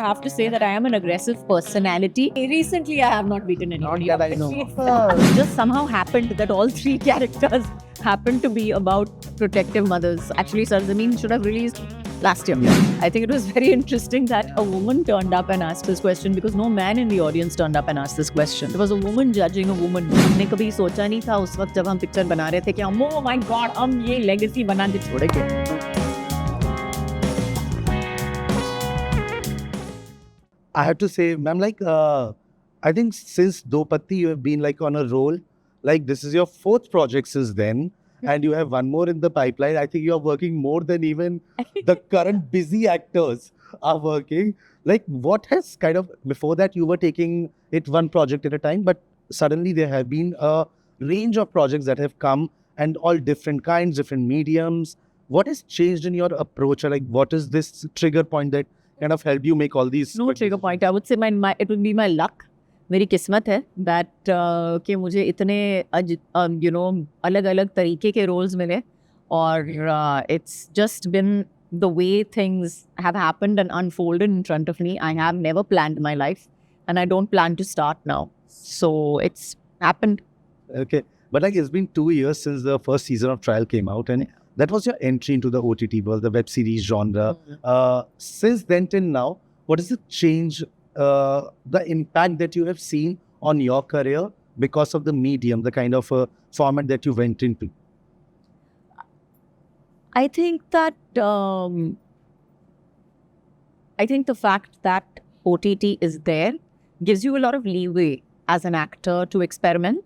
I have to say that I am an aggressive personality. Recently, I have not beaten anyone. Not that I know. It just somehow happened that all three characters happened to be about protective mothers. Actually, Sarzameen should have released last year. I think it was very interesting that a woman turned up and asked this question because no man in the audience turned up and asked this question. It was a woman judging a woman. हमने कभी सोचा नहीं था उस वक्त जब हम picture बना रहे थे कि हम oh my god हम ये legacy बना के छोड़ेंगे. I have to say, ma'am, I think since Dopatti, you have been like on a roll. Like this is your fourth project since then, and you have one more in the pipeline. I think you are working more than even the current busy actors are working. Like what has kind of, before that you were taking it one project at a time, but suddenly there have been a range of projects that have come and all different kinds, different mediums. What has changed in your approach? Or like what is this trigger point that kind of helped you make all these? No trigger point. I would say my it would be my luck. मेरी किस्मत है that कि मुझे इतने अलग अलग तरीके के roles मिले और it's just been the way things have happened and unfolded in front of me. I have never planned my life and I don't plan to start now. So it's happened. Okay. But like it's been 2 years since the first season of Trial came out, and that was your entry into the OTT world, the web series genre. Since then till now, what is the change, the impact that you have seen on your career because of the medium, the kind of format that you went into? I think that I think the fact that OTT is there gives you a lot of leeway as an actor to experiment.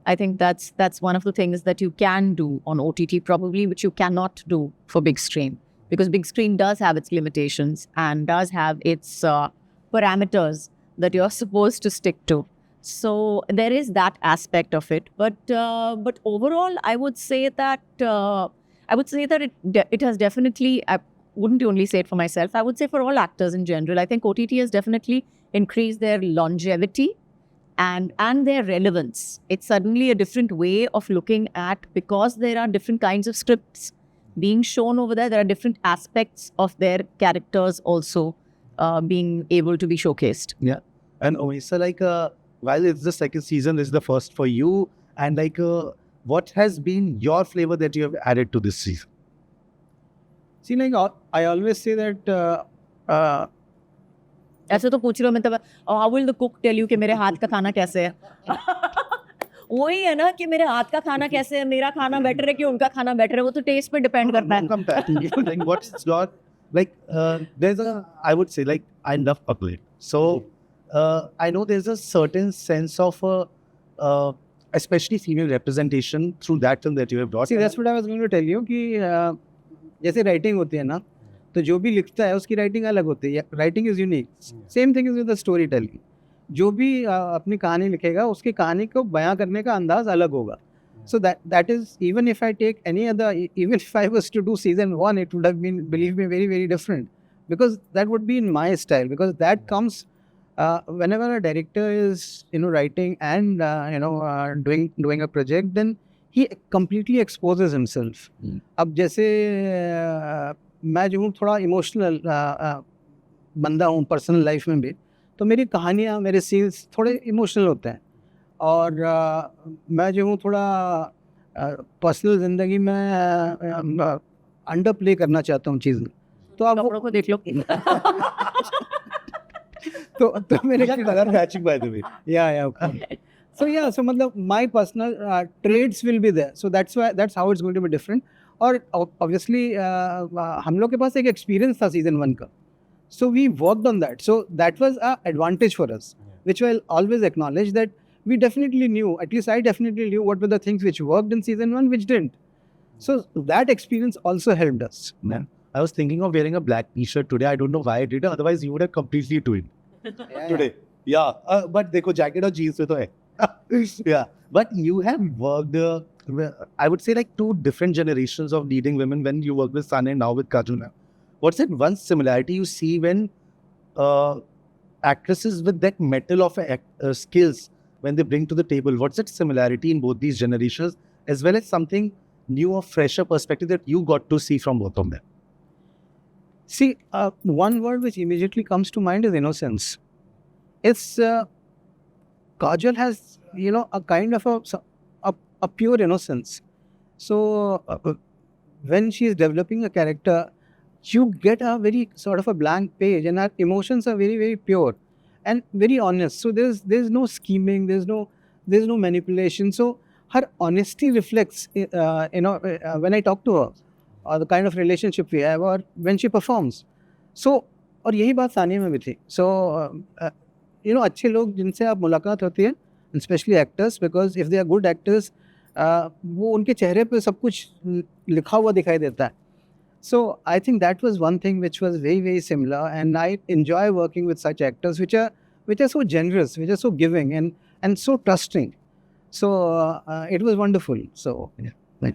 I think that's one of the things that you can do on OTT probably, which you cannot do for big screen, because big screen does have its limitations and does have its parameters that you're supposed to stick to. So there is that aspect of it, but overall, I would say that it has definitely. I wouldn't only say it for myself. I would say for all actors in general. I think OTT has definitely increased their longevity and their relevance. It's suddenly a different way of looking at, because there are different kinds of scripts being shown over there. There are different aspects of their characters also being able to be showcased. Yeah. And Omisa, while it's the second season, this is the first for you. And what has been your flavor that you have added to this season? See, I always say that ऐसे तो पूछ रहे हो मतलब how will the cook tell you कि मेरे हाथ का खाना कैसे है? वही है ना कि मेरे हाथ का खाना कैसे है, मेरा खाना बेटर है कि उनका खाना बेटर है, वो तो टेस्ट पे डिपेंड करता है. What's your there's a, I would say, like, I love Pakle. So I know there's a certain sense of especially female representation through that film that you have brought. See, that's what I was going to tell you कि जैसे writing होती है ना, तो जो भी लिखता है उसकी राइटिंग अलग होती है. Writing is unique. Same thing is with the story telling. जो भी अपनी कहानी लिखेगा उसकी कहानी को बयां करने का अंदाज अलग होगा. So that is, even if I take any other, even if I was to do season 1, it would have been, believe me, very, very different, because that would be in my style, because that comes whenever a director is writing and doing a project, then he completely exposes himself. अब जैसे मैं जो हूँ थोड़ा emotional बंदा हूँ personal life में भी, तो मेरी कहानियाँ, मेरे सीन्स थोड़े इमोशनल होते हैं. और मैं जो हूँ थोड़ा पर्सनल ज़िंदगी में अंडर प्ले करना चाहता हूँ चीज़. तो आप कपड़ों को देख लो. तो मेरे color matching, by the way. Yeah. So मतलब my personal traits will be there. So that's how it's going to be different. और obviously हम लोग के पास एक experience था season 1 का. So we worked on that. So that was an advantage for us, which I'll always acknowledge, that we definitely knew, at least I definitely knew what were the things which worked in season 1, which didn't. So that experience also helped us. Yeah. I was thinking of wearing a black t-shirt today. I don't know why I did. Otherwise, you would have completely do it today. Yeah. But देखो jacket और jeans में तो है. Yeah. But you have worked, I would say, like 2 different generations of leading women when you work with Sana and now with Kajol ma'am. What's that one similarity you see when actresses with that metal of skills, when they bring to the table, what's that similarity in both these generations, as well as something new or fresher perspective that you got to see from both of them? See, one word which immediately comes to mind is innocence. It's Kajal has, you know, a kind of a pure innocence. So when she is developing a character, you get a very sort of a blank page, and her emotions are very, very pure and very honest. So there's no scheming, there's no manipulation. So her honesty reflects, when I talk to her, or the kind of relationship we have, or when she performs. So और यही बात सानिया में भी थी. So अच्छे लोग जिनसे आप मुलाकात होती है, specially actors, because if they are good actors, वो उनके चेहरे पे सब कुछ लिखा हुआ दिखाई देता है. So I think that was one thing which was very, very similar, and I enjoy working with such actors which are so generous, which are so giving and so trusting. So it was wonderful. So yeah.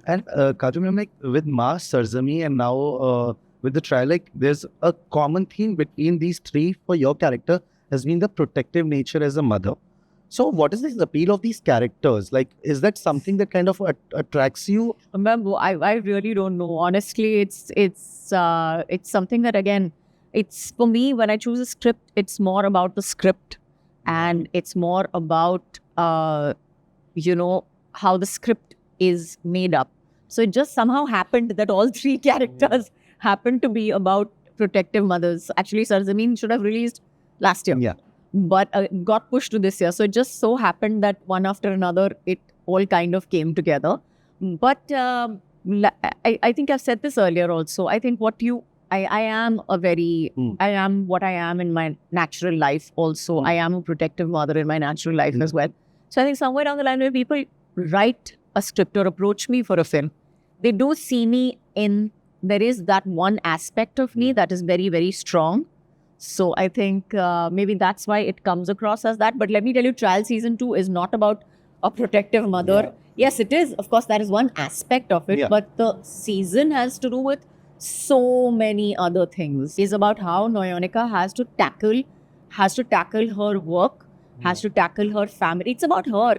And Kajal ma'am, like with Ma, Sarzami, and now with the trial, like there's a common theme between these three for your character has been the protective nature as a mother. So what is this appeal of these characters? Like, is that something that kind of attracts you? Remember, I really don't know. Honestly, it's something that, again, it's for me, when I choose a script, it's more about the script, and it's more about how the script is made up. So it just somehow happened that all three characters happened to be about protective mothers. Actually, Sarzamin should have released last year. Yeah. But got pushed to this year. So it just so happened that one after another, it all kind of came together. But I think I've said this earlier also. I think I am I am what I am in my natural life also. I am a protective mother in my natural life as well. So I think somewhere down the line, when people write a script or approach me for a film, they do see me there is that one aspect of me that is very, very strong. So I think maybe that's why it comes across as that. But let me tell you, Trial Season 2 is not about a protective mother. Yeah. Yes, it is. Of course, that is one aspect of it. Yeah. But the season has to do with so many other things. It's about how Nayonika has to tackle her work, has to tackle her family. It's about her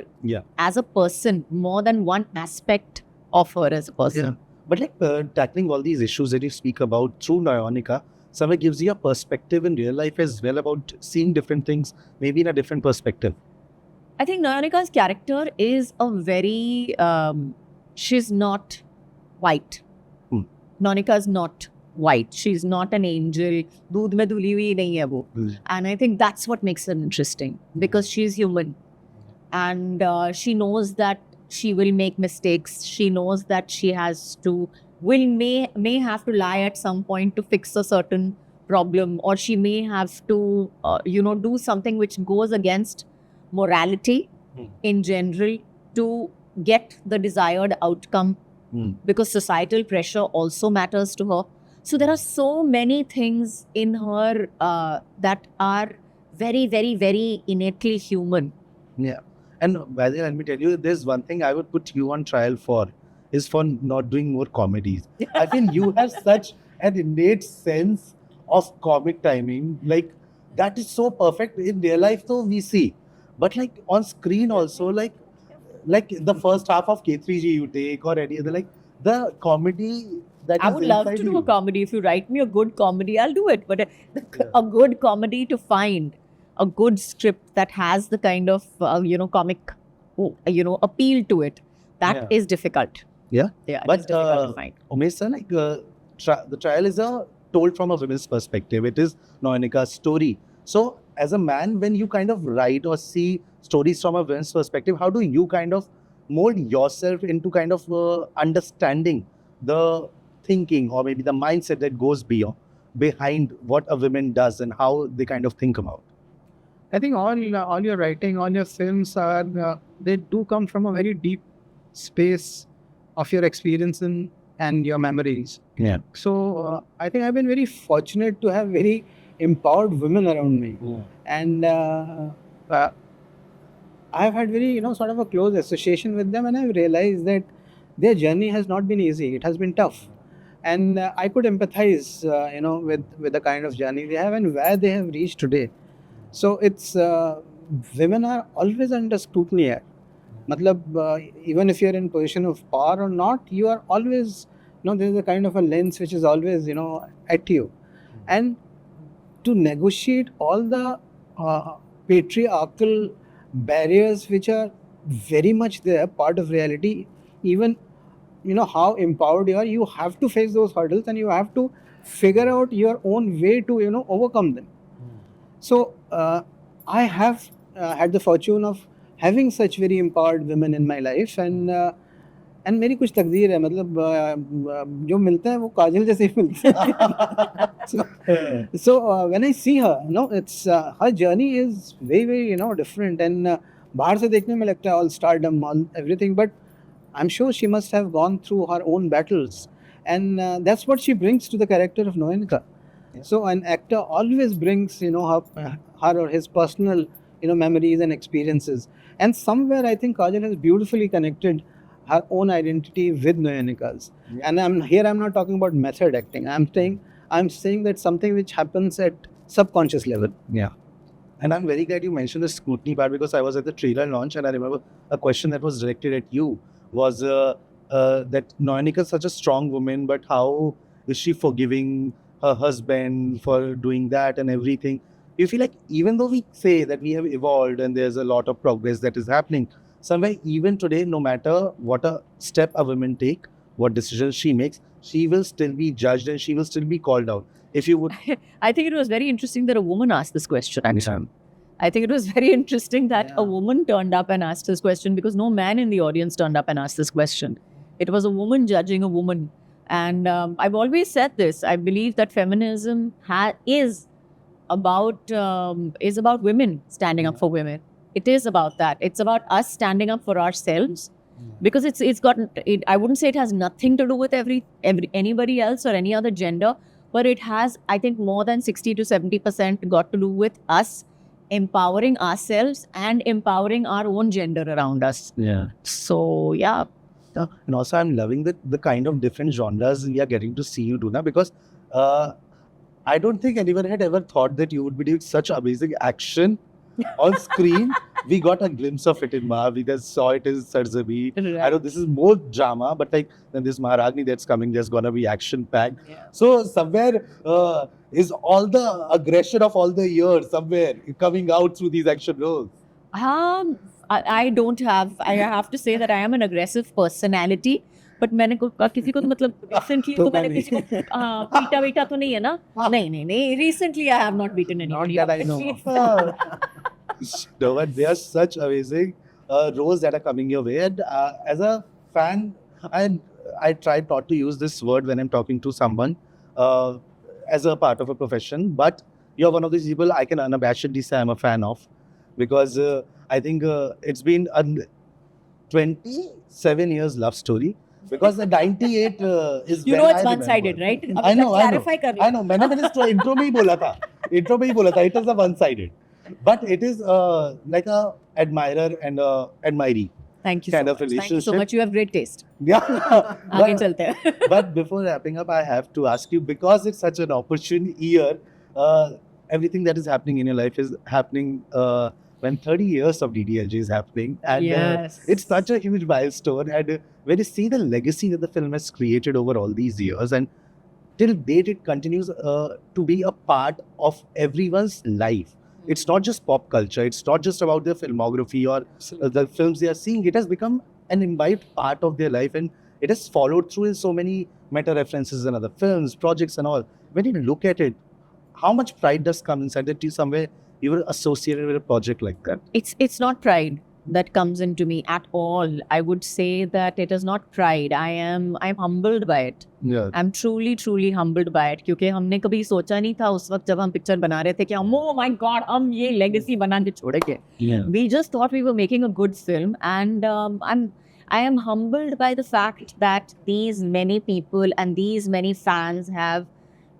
as a person, more than one aspect of her as a person. Yeah. But like tackling all these issues that you speak about through Nayonika, somewhere gives you a perspective in real life as well about seeing different things, maybe in a different perspective. I think Nayonika's character is a very, she's not white. Nayonika is not white. She's not an angel. Doodh mein dhuli hui nahi hai wo. And I think that's what makes her interesting, because she's human. And she knows that she will make mistakes. She knows that she has to may have to lie at some point to fix a certain problem, or she may have to do something which goes against morality in general to get the desired outcome, because societal pressure also matters to her. So there are so many things in her that are very, very, very innately human. Yeah. And by the way, let me tell you, there's one thing I would put you on trial for, is for not doing more comedies. I think you have such an innate sense of comic timing. Like, that is so perfect. In real life, though, we see. But like on screen also, like the first half of K3G you take, or any other, like the comedy that I would love to do a comedy. If you write me a good comedy, I'll do it. But a good comedy, to find a good script that has the kind of, comic, appeal to it, that is difficult. Yeah, but it's difficult to find. Umesh sir, like the trial is told from a woman's perspective. It is Nayonika's story. So, as a man, when you kind of write or see stories from a woman's perspective, how do you kind of mold yourself into kind of understanding the thinking or maybe the mindset that goes behind what a woman does and how they kind of think about? I think all your writing, all your films they do come from a very deep space of your experience and your memories. Yeah. So I think I've been very fortunate to have very empowered women around me, and I've had very sort of a close association with them, and I've realized that their journey has not been easy. It has been tough, and I could empathize with the kind of journey they have and where they have reached today. So it's women are always under scrutiny here. Even if you're in position of power or not, you are always, there's a kind of a lens which is always, at you. and to negotiate all the patriarchal barriers which are very much there, part of reality. Even how empowered you have to face those hurdles, and you have to figure out your own way to overcome them. So I have had the fortune of having such very empowered women in my life, and मेरी कुछ तकदीर है, मतलब जो मिलते हैं वो काजल जैसे ही मिलते हैं. So when I see her, it's her journey is very very different, and बाहर से देखने में लगता है all stardom, all everything, but I'm sure she must have gone through her own battles, and that's what she brings to the character of Noenika. So an actor always brings her or his personal memories and experiences, and somewhere I think Kajal has beautifully connected her own identity with Noyanika's. And I'm not talking about method acting. I'm saying that something which happens at subconscious level. Yeah. And I'm very glad you mentioned the scrutiny part, because I was at the trailer launch and I remember a question that was directed at you was that Noyanika is such a strong woman, but how is she forgiving her husband for doing that and everything? You feel like even though we say that we have evolved and there's a lot of progress that is happening, somewhere even today, no matter what a step a woman take, what decisions she makes, she will still be judged and she will still be called out. If you would... I think it was very interesting that a woman asked this question, actually. I think it was very interesting that a woman turned up and asked this question, because no man in the audience turned up and asked this question. It was a woman judging a woman. And I've always said this. I believe that feminism is about women standing up for women. It is about that. It's about us standing up for ourselves, because I wouldn't say it has nothing to do with anybody else or any other gender, but it has, I think, more than 60 to 70% got to do with us empowering ourselves and empowering our own gender around us. Yeah. So, yeah. And also, I'm loving the kind of different genres we are getting to see you do now, because I don't think anyone had ever thought that you would be doing such amazing action on screen. We got a glimpse of it in Maha. We just saw it in Sarzabi. Right. I know this is more drama, but like then this Maharagni that's coming, there's gonna be action packed. Yeah. So somewhere is all the aggression of all the years somewhere coming out through these action roles. I don't have. I have to say that I am an aggressive personality. But मैंने किसी को तो मतलब recently तो मैंने किसी को पीटा तो नहीं है ना? नहीं. Recently I have not beaten anybody. Not that I know. No, but they are such amazing roles that are coming your way. And as a fan, I try not to use this word when I'm talking to someone as a part of a profession. But you're one of these people I can unabashedly say I'm a fan of, because I think it's been a 27 years love story. Because the 98 is You when know it's I one-sided, remember. right? I know. Clarify कर I know. मैंने इसको intro में ही बोला था. Intro में ही बोला था. It is a one-sided, but it is like a admirer and a admiree Thank you kind so of much. Thank you so relationship. much. You have great taste. Yeah. आगे चलते हैं. But before wrapping up, I have to ask you, because it's such an opportune year, everything that is happening in your life is happening when 30 years of DDLJ is happening. And Yes. it's such a huge milestone. And when you see the legacy that the film has created over all these years, and till date it continues to be a part of everyone's life. It's not just pop culture. It's not just about their filmography or the films they are seeing. It has become an imbibed part of their life, and it has followed through in so many meta references and other films, projects and all. When you look at it, how much pride does come inside that you somewhere you were associated with a project like that? It's not pride that comes into me at all. I would say that it is not pride. I'm humbled by it. Yeah. I'm truly humbled by it, क्योंकि हमने कभी सोचा नहीं था उस वक्त जब हम पिक्चर बना रहे थे कि हम oh my god हम ये legacy बना के छोड़ेंगे. Yeah. We just thought we were making a good film, and I am humbled by the fact that these many people and these many fans have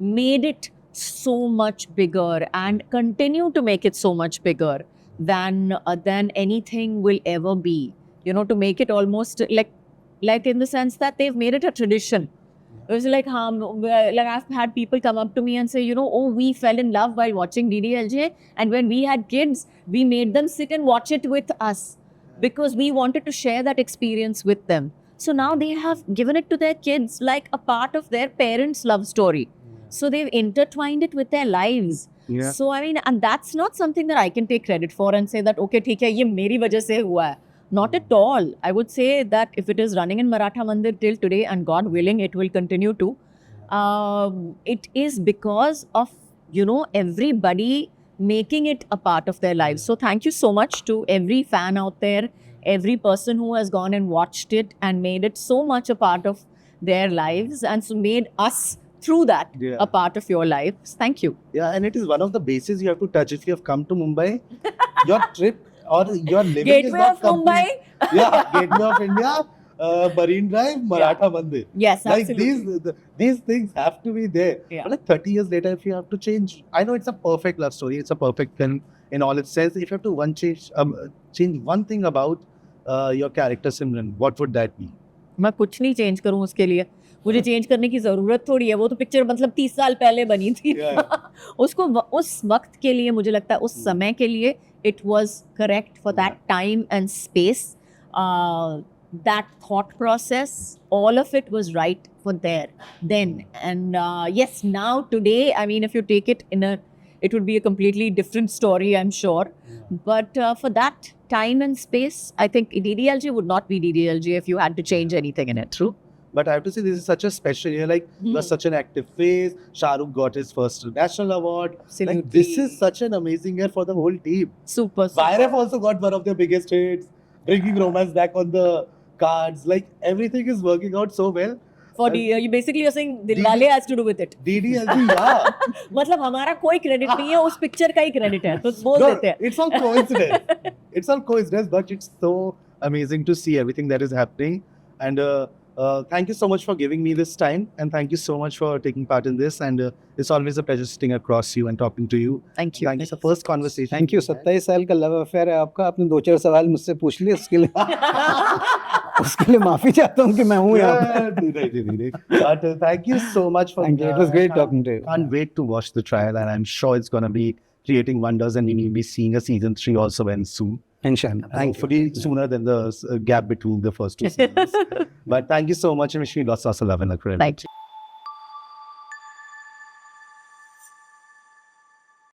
made it so much bigger and continue to make it so much bigger than anything will ever be. You know, to make it almost like in the sense that they've made it a tradition. It was like I've had people come up to me and say, you know, oh, we fell in love while watching DDLJ, and when we had kids, we made them sit and watch it with us because we wanted to share that experience with them. So now they have given it to their kids like a part of their parents' love story. So they've intertwined it with their lives. Yeah. So I mean, and that's not something that I can take credit for and say that, okay, ठीक है, ये मेरी वजह से हुआ है. Not at all. I would say that if it is running in Maratha Mandir till today, and God willing, it will continue to, it is because of, you know, everybody making it a part of their lives. So thank you so much to every fan out there, every person who has gone and watched it and made it so much a part of their lives, and so made us through that Yeah. a part of your lives. Thank you. Yeah, and it is one of the bases you have to touch if you have come to Mumbai. Your trip or your living is Gateway not of Mumbai. complete. Yeah, Gateway of India, Marine Drive, Maratha Mandir. Yes, Like absolutely. these things have to be there. Yeah. But like 30 years later, if you have to change, I know it's a perfect love story, it's a perfect film in all its sense. If you have to change one thing about your character, Simran, what would that be? मैं कुछ नहीं change करूं उसके लिए. मुझे change करने की जरूरत थोड़ी है. वो तो पिक्चर मतलब 30 साल पहले बनी थी. Yeah. उसको उस वक्त के लिए, मुझे लगता है उस समय के लिए, it was correct for that time and space. That thought process, all of it was right for there then. And yes, now today, I mean, if you take it it would be a completely different story, I'm sure. But for that time and space, I think DDLJ would not be DDLJ if you had to change anything in it. True. But I have to say, this is such a special year. Like, you are such an active face. Shah Rukh got his first national award. Absolutely. Like, this is such an amazing year for the whole team. Super. YRF also got one of their biggest hits, bringing romance back on the cards. Like, everything is working out so well. For you basically you're saying Dilwale has to do with it. DDLJ, yeah. मतलब हमारा कोई credit नहीं है, उस picture का ही credit है, तो बोल No, देते हैं. it's all coincidence. It's all coincidence, but it's so amazing to see everything that is happening. And thank you so much for giving me this time, and thank you so much for taking part in this. And it's always a pleasure sitting across you and talking to you. Thank you. Thank you. It's the first conversation. Thank you. 27 साल का love affair है आपका. आपने 2-4 सवाल मुझसे पूछ लिए, उसके लिए माफी चाहता हूँ कि मैं हूँ यहाँ पे. But thank you so much for. Thank you. It was great talking to you. Can't wait to watch the trial, and I'm sure it's gonna be creating wonders, and we will be seeing a season 3 also very soon. Inshallah. Thankfully, sooner than the gap between the first two seasons. But thank you so much, and wish you lots of love and luck. Thank you.